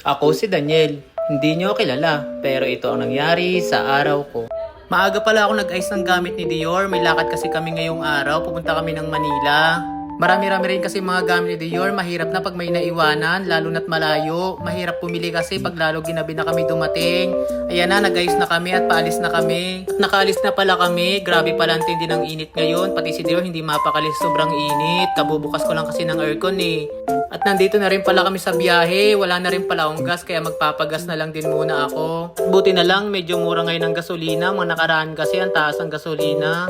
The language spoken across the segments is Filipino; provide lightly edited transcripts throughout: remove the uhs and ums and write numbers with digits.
Ako si Daniel. Hindi nyo kilala, pero ito ang nangyari sa araw ko. Maaga pala ako nag-ayos ng gamit ni Dior. May lakad kasi kami ngayong araw. Pupunta kami ng Manila. Marami-rami rin kasi mga gamit ni Dior. Mahirap na pag may naiwanan, lalo na't malayo. Mahirap pumili kasi pag lalo ginabi na kami dumating. Ayan na, nag-ayos na kami at paalis na kami. At nakaalis na pala kami. Grabe pala ang tindi ng init ngayon. Pati si Dior hindi mapakalis, sobrang init. Kabubukas ko lang kasi ng aircon eh. At nandito na rin pala kami sa biyahe. Wala na rin pala akong gas kaya magpapagas na lang din muna ako. Buti na lang medyo mura ngayon ang gasolina. Mga nakaraan kasi ang taas ang gasolina.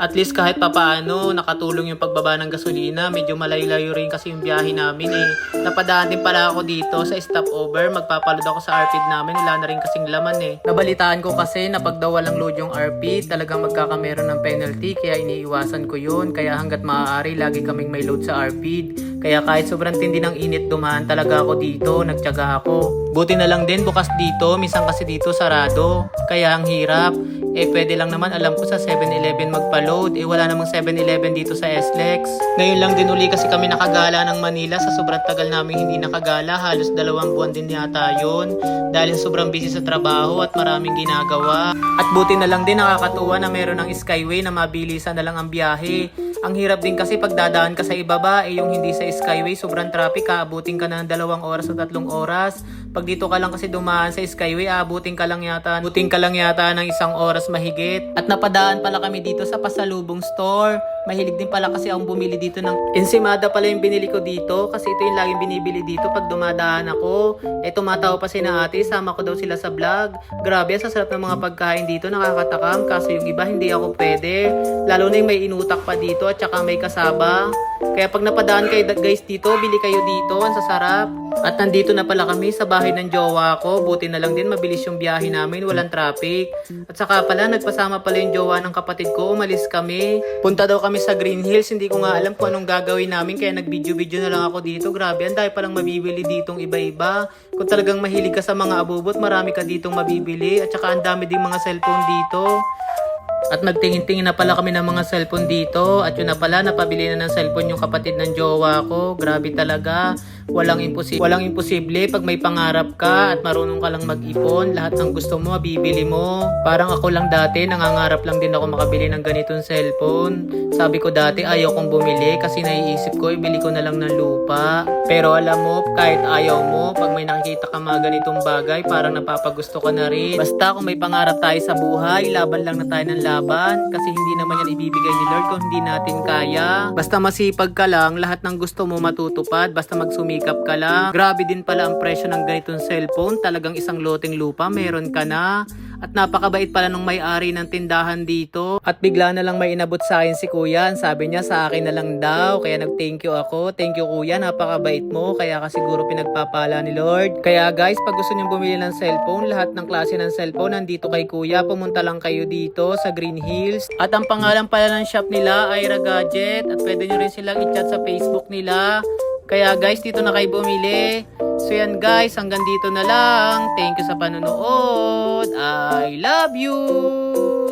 At least kahit papaano nakatulong yung pagbaba ng gasolina. Medyo malayo-layo rin kasi yung biyahe namin eh. Napadaan din pala ako dito sa stopover. Magpapaload ako sa RPid namin. Wala na rin kasing laman eh. Nabalitaan ko kasi na pag daw walang load yung RPid, talagang magkakameron ng penalty. Kaya iniiwasan ko yun. Kaya hanggat maaari lagi kaming may load sa RPid. Kaya kahit sobrang tindi ng init dumaan talaga ako dito. Nagtiyaga ako. Buti na lang din bukas dito. Minsan kasi dito sarado. Kaya ang hirap. Eh pwede lang naman alam ko sa 7-Eleven magpa-load. Eh wala namang 7-Eleven dito sa SLEX. Ngayon lang din uli kasi kami nakagala ng Manila. Sa sobrang tagal namin hindi nakagala. Halos 2 buwan din yata yun. Dahil sobrang busy sa trabaho at maraming ginagawa. At buti na lang din nakakatuwa na meron ng Skyway na mabilisan na lang ang biyahe. Ang hirap din kasi pag dadaan ka sa ibaba, eh yung hindi sa Skyway, sobrang traffic, aabutin ka na ng 2 oras o 3 oras. Pag dito ka lang kasi dumaan sa Skyway, aabutin ka lang yata ng 1 oras mahigit. At napadaan pala kami dito sa pasalubong store. Mahilig din pala kasi akong bumili dito ng ensimada pala yung binili ko dito. Kasi ito yung laging binibili dito pag dumadaan ako. Eh tumatawa pa si na ate, sama ko daw sila sa vlog. Grabe, sa sarap ng mga pagkain dito, nakakatakam. Kaso yung iba hindi ako pwede. Lalo na yung may inutak pa dito at saka may kasaba. Kaya pag napadaan kayo guys dito, bili kayo dito, ang sasarap. At nandito na pala kami sa bahay ng jowa ko. Buti na lang din mabilis yung biyahe namin, walang traffic. At saka pala nagpasama pala yung jowa ng kapatid ko, umalis kami. Punta daw kami sa Green Hills, hindi ko nga alam kung anong gagawin namin kaya nag-video-video na lang ako dito. Grabe, ang dahil palang mabibili ditong iba-iba. Kung talagang mahilig ka sa mga abubot, marami ka ditong mabibili. At saka ang dami ding mga cellphone dito. At nagtingin-tingin na pala kami ng mga cellphone dito. At yun na pala, napabili na ng cellphone yung kapatid ng jowa ko. Grabe talaga. Walang imposible pag may pangarap ka at marunong ka lang mag-ipon. Lahat ng gusto mo, bibili mo. Parang ako lang dati, nangangarap lang din ako makabili ng ganitong cellphone. Sabi ko dati ayaw kong bumili kasi naiisip ko ibili ko na lang ng lupa. Pero alam mo, kahit ayaw mo, pag may nakikita ka mga ganitong bagay, parang napapagusto ka na rin. Basta kung may pangarap tayo sa buhay, laban lang na tayo ng laban. Kasi hindi naman yan ibibigay ni Lord kung hindi natin kaya. Basta masipag ka lang, lahat ng gusto mo matutupad. Basta magsumikap ka lang. Grabe din pala ang presyo ng ganitong cellphone. Talagang isang loteng lupa, meron ka na. At napakabait pala nung may-ari ng tindahan dito. At bigla na lang may inabot sa akin si kuya. Sabi niya sa akin na lang daw. Kaya nag-thank you ako. Thank you kuya, napakabait mo. Kaya kasi siguro pinagpapala ni Lord. Kaya guys, pag gusto niyo bumili ng cellphone, lahat ng klase ng cellphone nandito kay kuya. Pumunta lang kayo dito sa Green Hills. At ang pangalan pala ng shop nila ay Ira Gadget. At pwede nyo rin silang i-chat sa Facebook nila. Kaya guys, dito na kayo bumili. So yan guys, hanggang dito na lang. Thank you sa panonood. I love you!